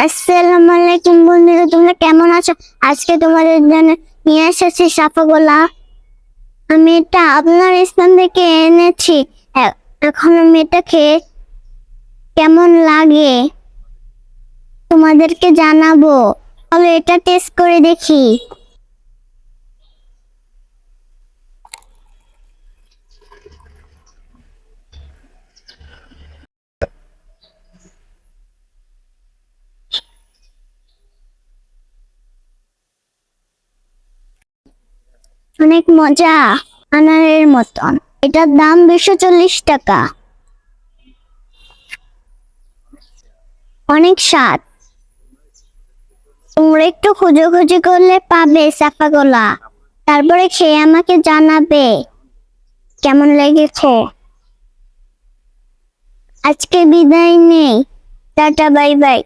আসসালামু আলাইকুম বন্ধুরা, তোমরা কেমন আছো? আজকে তোমাদের জন্য নিয়ে এসেছি সাফাগোলা। আমি এটা আপনার স্থান থেকে এনেছি। এখন আমি এটা খেয়ে কেমন লাগে তোমাদেরকে জানাবো। চলো এটা টেস্ট করে দেখি। অনেক মজা, আনারের মতন। এটার দাম 240 টাকা। অনেক স্বাদ। তোমরা একটু খোঁজাখুঁজি করলে পাবে সাফাগোলা। তারপরে খেয়ে আমাকে জানাবে কেমন লেগেছে। আজকে বিদায় নেই, টাটা বাই বাই।